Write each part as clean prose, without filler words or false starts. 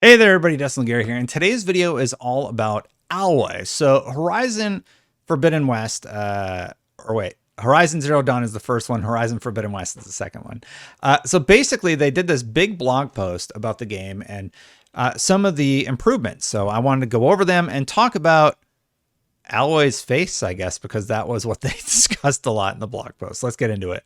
Hey there, everybody, Destin Gary here, and today's video is all about Aloy. So Horizon Forbidden West, Horizon Zero Dawn is the first one, Horizon Forbidden West is the second one. So basically they did this big blog post about the game and some of the improvements. So I wanted to go over them and talk about Aloy's face, I guess, because that was what they discussed a lot in the blog post. Let's get into it.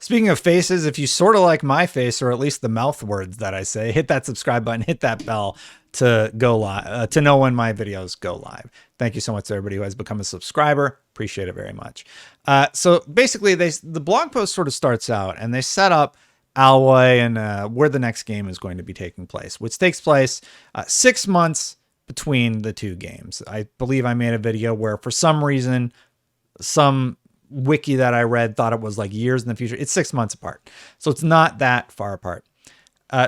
Speaking of faces, if you sort of like my face, or at least the mouth words that I say, hit that subscribe button, hit that bell to go live, to know when my videos go live. Thank you so much to everybody who has become a subscriber. Appreciate it very much. So basically, the blog post sort of starts out, and they set up Aloy and where the next game is going to be taking place, which takes place 6 months between the two games. I believe I made a video where, for some reason, some wiki that I read thought it was like years in the future. It's 6 months apart, so it's not that far apart.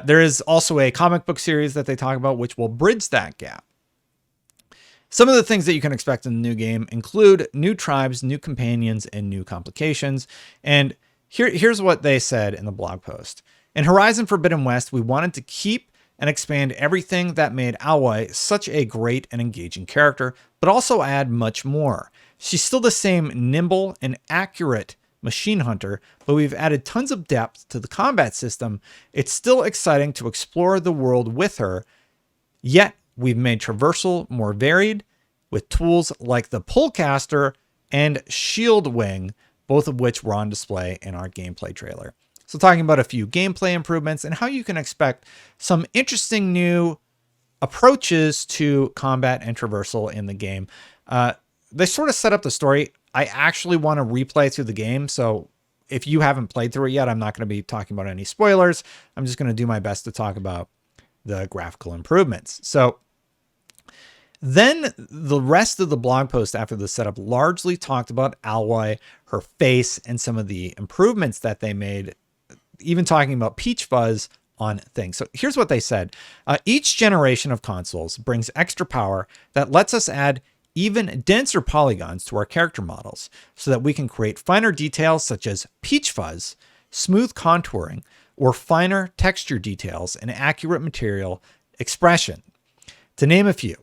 There is also a comic book series that they talk about, which will bridge that gap. Some of the things that you can expect in the new game include new tribes, new companions, and new complications. And here's what they said in the blog post. In Horizon Forbidden West, we wanted to keep and expand everything that made Aloy such a great and engaging character, but also add much more. She's still the same nimble and accurate machine hunter, but we've added tons of depth to the combat system. It's still exciting to explore the world with her, yet we've made traversal more varied with tools like the Pullcaster and Shield Wing, both of which were on display in our gameplay trailer. So talking about a few gameplay improvements and how you can expect some interesting new approaches to combat and traversal in the game. They sort of set up the story. I actually want to replay through the game, so if you haven't played through it yet, I'm not going to be talking about any spoilers. I'm just going to do my best to talk about the graphical improvements. So then the rest of the blog post after the setup largely talked about Aloy, her face, and some of the improvements that they made, even talking about peach fuzz on things. So here's what they said. Each generation of consoles brings extra power that lets us add even denser polygons to our character models so that we can create finer details such as peach fuzz, smooth contouring, or finer texture details and accurate material expression, to name a few.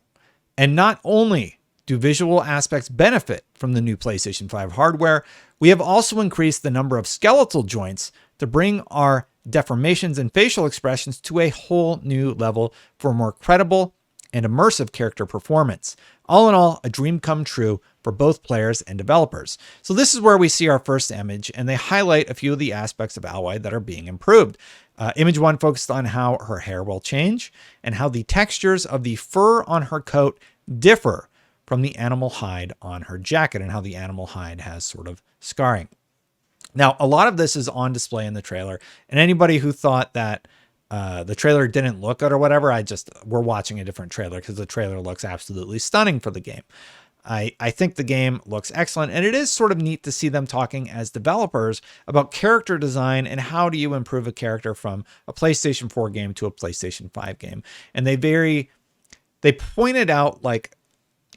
And not only do visual aspects benefit from the new PlayStation 5 hardware, we have also increased the number of skeletal joints to bring our deformations and facial expressions to a whole new level for more credible and immersive character performance. All in all, a dream come true for both players and developers. So this is where we see our first image, and they highlight a few of the aspects of Aloy that are being improved. Image 1 focused on how her hair will change and how the textures of the fur on her coat differ from the animal hide on her jacket and how the animal hide has sort of scarring. Now, a lot of this is on display in the trailer, and anybody who thought that the trailer didn't look good or whatever, we're watching a different trailer because the trailer looks absolutely stunning for the game. I think the game looks excellent, and it is sort of neat to see them talking as developers about character design and how do you improve a character from a PlayStation 4 game to a PlayStation 5 game. And they pointed out, like,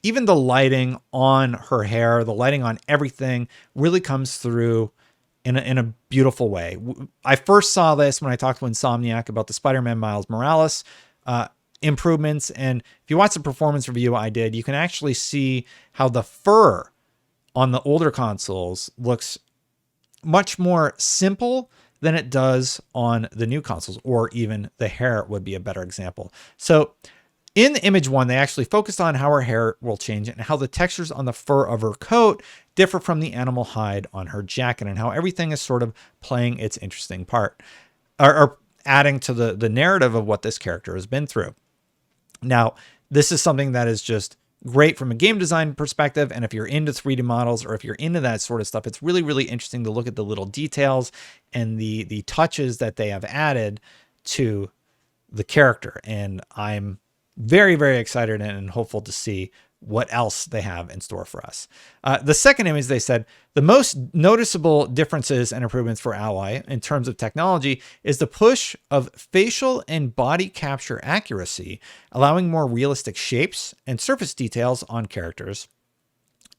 even the lighting on her hair, the lighting on everything really comes through in a beautiful way. I first saw this when I talked to Insomniac about the Spider-Man Miles Morales improvements. And if you watch the performance review I did, you can actually see how the fur on the older consoles looks much more simple than it does on the new consoles, or even the hair would be a better example. So in image 1, they actually focused on how her hair will change and how the textures on the fur of her coat differ from the animal hide on her jacket, and how everything is sort of playing its interesting part, or adding to the narrative of what this character has been through. Now, this is something that is just great from a game design perspective, and if you're into 3D models or if you're into that sort of stuff, it's really, really interesting to look at the little details and the touches that they have added to the character. And I'm very, very excited and hopeful to see what else they have in store for us. The second image, they said, the most noticeable differences and improvements for Aloy in terms of technology is the push of facial and body capture accuracy, allowing more realistic shapes and surface details on characters,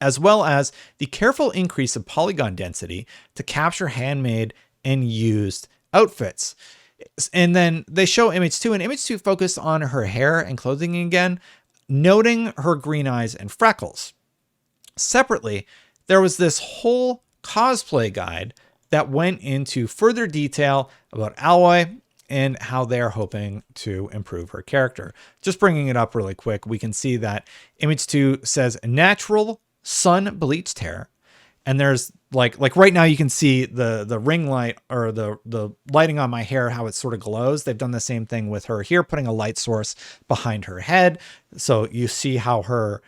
as well as the careful increase of polygon density to capture handmade and used outfits. And then they show image 2, and image 2 focused on her hair and clothing again, noting her green eyes and freckles. Separately, there was this whole cosplay guide that went into further detail about Aloy and how they're hoping to improve her character. Just bringing it up really quick, we can see that image 2 says natural sun bleached hair. And there's like right now you can see the ring light, or the lighting on my hair, how it sort of glows. They've done the same thing with her here, putting a light source behind her head. So you see how her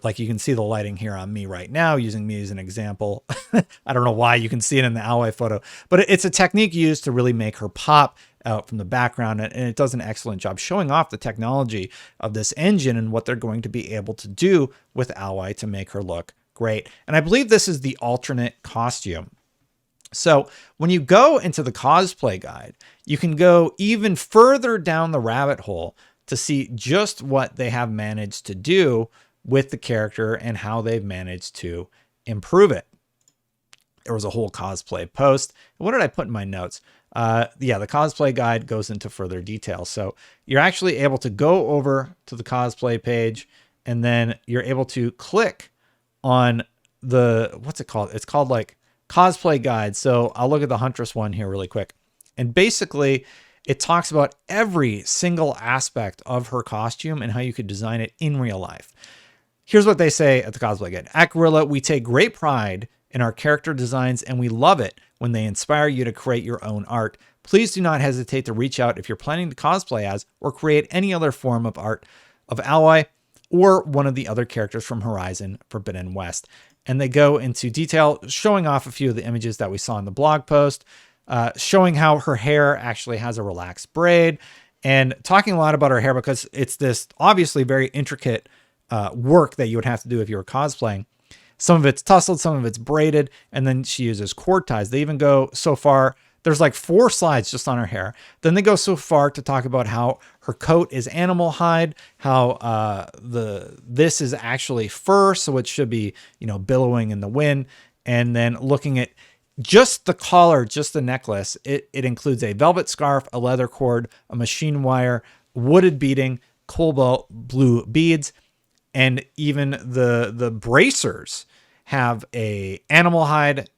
like, you can see the lighting here on me right now, using me as an example. I don't know why you can see it in the Aloy photo, but it's a technique used to really make her pop out from the background. And it does an excellent job showing off the technology of this engine and what they're going to be able to do with Aloy to make her look great. And I believe this is the alternate costume. So when you go into the cosplay guide, you can go even further down the rabbit hole to see just what they have managed to do with the character and how they've managed to improve it. There was a whole cosplay post. What did I put in my notes? Yeah, the cosplay guide goes into further detail. So you're actually able to go over to the cosplay page, and then you're able to click on the, what's it called? It's called like cosplay guide. So I'll look at the Huntress one here really quick. And basically it talks about every single aspect of her costume and how you could design it in real life. Here's what they say at the cosplay guide. At Gorilla, we take great pride in our character designs, and we love it when they inspire you to create your own art. Please do not hesitate to reach out if you're planning to cosplay as or create any other form of art of Aloy or one of the other characters from Horizon Forbidden West. And they go into detail, showing off a few of the images that we saw in the blog post, showing how her hair actually has a relaxed braid, and talking a lot about her hair because it's this obviously very intricate work that you would have to do if you were cosplaying. Some of it's tousled, some of it's braided, and then she uses cord ties. They even go so far, there's like 4 slides just on her hair. Then they go so far to talk about how her coat is animal hide, how this is actually fur, so it should be, billowing in the wind. And then looking at just the collar, just the necklace, it includes a velvet scarf, a leather cord, a machine wire, wooded beading, cobalt blue beads, and even the bracers have a animal hide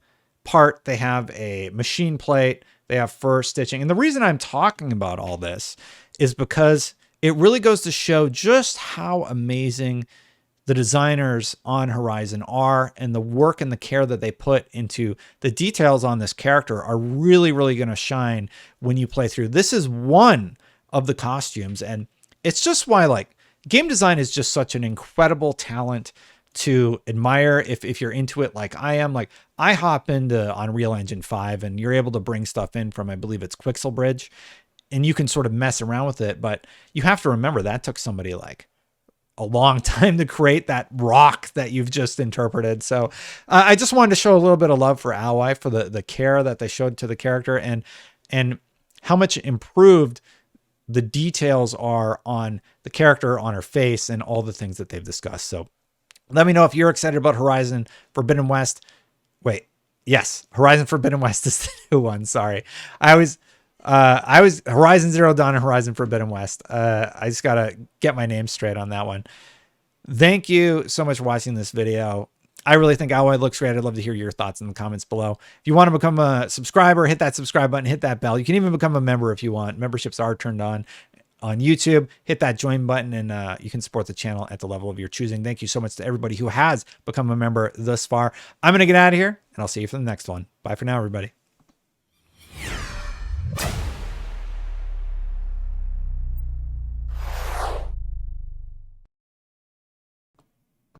part. They have a machine plate. They have fur stitching. And the reason I'm talking about all this is because it really goes to show just how amazing the designers on Horizon are, and the work and the care that they put into the details on this character are really, really going to shine when you play through. This is one of the costumes, and it's just why game design is just such an incredible talent to admire if you're into it like I am. Like, I hop into Unreal Engine 5 and you're able to bring stuff in from, I believe it's Quixelbridge, and you can sort of mess around with it. But you have to remember that took somebody like a long time to create that rock that you've just interpreted. So I just wanted to show a little bit of love for Aloy, for the care that they showed to the character, and how much improved the details are on the character, on her face, and all the things that they've discussed. So let me know if you're excited about Horizon Forbidden West. Wait, yes, Horizon Forbidden West is the new one. Sorry. I was Horizon Zero Dawn and Horizon Forbidden West. I just got to get my name straight on that one. Thank you so much for watching this video. I really think Aloy looks great. I'd love to hear your thoughts in the comments below. If you want to become a subscriber, hit that subscribe button, hit that bell. You can even become a member if you want. Memberships are turned on YouTube. Hit that join button, and you can support the channel at the level of your choosing. Thank you so much to everybody who has become a member thus far. I'm going to get out of here, and I'll see you for the next one. Bye for now, everybody.